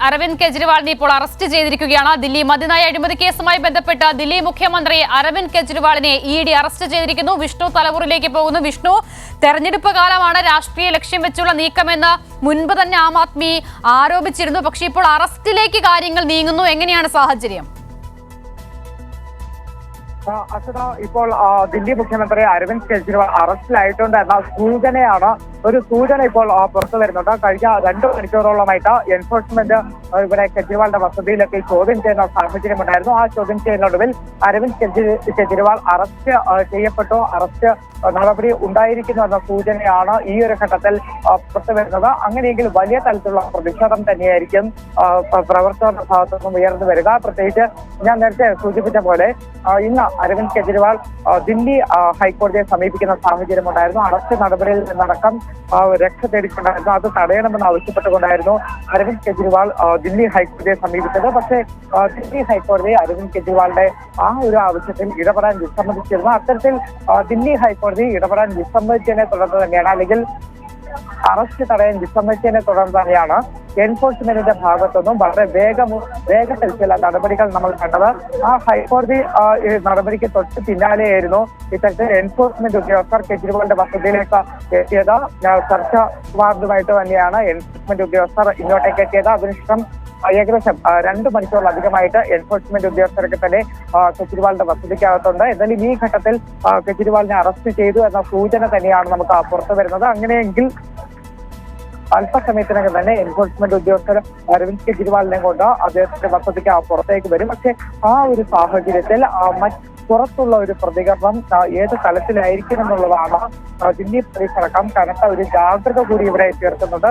അരവിന്ദ് കെജ്രിവാളിനെ ഇപ്പോൾ അറസ്റ്റ് ചെയ്തിരിക്കുകയാണ്. ദില്ലി മദ്യനയ അഴിമതി കേസുമായി ബന്ധപ്പെട്ട് ദില്ലി മുഖ്യമന്ത്രി അരവിന്ദ് കെജ്രിവാളിനെ ED അറസ്റ്റ് ചെയ്തിരിക്കുന്നു. വിഷ്ണു തലവൂരിലേക്ക് പോകുന്നു. വിഷ്ണു, തെരഞ്ഞെടുപ്പ് കാലമാണ് രാഷ്ട്രീയ ലക്ഷ്യം വെച്ചുള്ള നീക്കമെന്ന് മുൻപ് തന്നെ ആം ആദ്മി ആരോപിച്ചിരുന്നു. പക്ഷേ ഇപ്പോൾ അറസ്റ്റിലേക്ക് കാര്യങ്ങൾ നീങ്ങുന്നു. എങ്ങനെയാണ് സാഹചര്യം? അച്ഛന, ഇപ്പോൾ ദില്ലി മുഖ്യമന്ത്രി അരവിന്ദ് കെജ്രിവാൾ അറസ്റ്റിലായിട്ടുണ്ട് എന്ന ഒരു സൂചന ഇപ്പോൾ പുറത്തു വരുന്നുണ്ട്. കഴിഞ്ഞ 2 മണിക്കൂറോളമായിട്ട് എൻഫോഴ്സ്മെന്റ് ഇവിടെ കെജ്രിവാളിന്റെ വസതിയിലൊക്കെ ചോദ്യം ചെയ്യുന്ന സാഹചര്യം ഉണ്ടായിരുന്നു. ആ ചോദ്യം ചെയ്യുന്നൊടുവിൽ അരവിന്ദ് കെജ്രിവാൾ അറസ്റ്റ് ചെയ്യപ്പെട്ടു, അറസ്റ്റ് നടപടി ഉണ്ടായിരിക്കുന്നു എന്ന സൂചനയാണ് ഈ ഒരു ഘട്ടത്തിൽ പുറത്തു വരുന്നത്. അങ്ങനെയെങ്കിൽ വലിയ തലത്തിലുള്ള പ്രതിഷേധം തന്നെയായിരിക്കും പ്രവർത്തകരുടെ ഭാഗത്തുനിന്നും ഉയർന്നു വരിക. പ്രത്യേകിച്ച് ഞാൻ നേരത്തെ സൂചിപ്പിച്ച പോലെ ഇന്ന് അരവിന്ദ് കെജ്രിവാൾ ദില്ലി ഹൈക്കോടതിയെ സമീപിക്കുന്ന സാഹചര്യം ഉണ്ടായിരുന്നു. അറസ്റ്റ് നടപടിയിൽ നിന്നടക്കം രക്ഷ തേടിക്കൊണ്ടായിരുന്നു. അത് തടയണമെന്ന് ആവശ്യപ്പെട്ടുകൊണ്ടായിരുന്നു അരവിന്ദ് കെജ്രിവാൾ ദില്ലി ഹൈക്കോടതിയെ സമീപിച്ചത്. പക്ഷേ ദില്ലി ഹൈക്കോടതി അരവിന്ദ് കെജ്രിവാളിന്റെ ആ ഒരു ആവശ്യത്തിൽ ഇടപെടാൻ വിസമ്മതിച്ചിരുന്നു. അത്തരത്തിൽ ദില്ലി ഹൈക്കോടതി ഇടപെടാൻ വിസമ്മതിച്ചതിനെ തുടർന്ന് തന്നെയാണ്, അല്ലെങ്കിൽ അറസ്റ്റ് തടയാൻ വിസമ്മതിച്ചതിനെ തുടർന്ന് തന്നെയാണ് എൻഫോഴ്സ്മെന്റിന്റെ ഭാഗത്തുനിന്നും വളരെ വേഗത്തിൽ ചില നടപടികൾ നമ്മൾ കണ്ടത്. ആ ഹൈക്കോടതി നടപടിക്ക് തൊട്ട് പിന്നാലെയായിരുന്നു ഇത്തരത്തിൽ എൻഫോഴ്സ്മെന്റ് ഉദ്യോഗസ്ഥർ കെജ്രിവാളിന്റെ വസതിയിലേക്ക് എത്തിയത്. ചർച്ച വാർഡുമായിട്ട് തന്നെയാണ് എൻഫോഴ്സ്മെന്റ് ഉദ്യോഗസ്ഥർ ഇങ്ങോട്ടേക്ക് എത്തിയത്. അതിനുശേഷം ഏകദേശം 2 മണിക്കൂറിലധികമായിട്ട് എൻഫോഴ്സ്മെന്റ് ഉദ്യോഗസ്ഥരൊക്കെ തന്നെ കെജ്രിവാളിന്റെ വസതിക്കകത്തുണ്ട്. എന്നാലും ഈ ഘട്ടത്തിൽ കെജ്രിവാളിനെ അറസ്റ്റ് ചെയ്തു എന്ന സൂചന തന്നെയാണ് നമുക്ക് പുറത്തു വരുന്നത്. അങ്ങനെയെങ്കിൽ അല്പസമയത്തിനകം തന്നെ എൻഫോഴ്സ്മെന്റ് ഉദ്യോഗസ്ഥർ അരവിന്ദ് കെജ്രിവാളിനെ കൊണ്ട് അദ്ദേഹത്തിന്റെ വസതിക്ക് പുറത്തേക്ക് വരും. പക്ഷെ ആ ഒരു സാഹചര്യത്തിൽ പുറത്തുള്ള ഒരു പ്രതികരണം ഏത് തലത്തിലായിരിക്കും എന്നുള്ളതാണ് ദില്ലി പോലീസ് അടക്കം കനത്ത ഒരു ജാഗ്രത കൂടി ഇവിടെ ചേർക്കുന്നത്.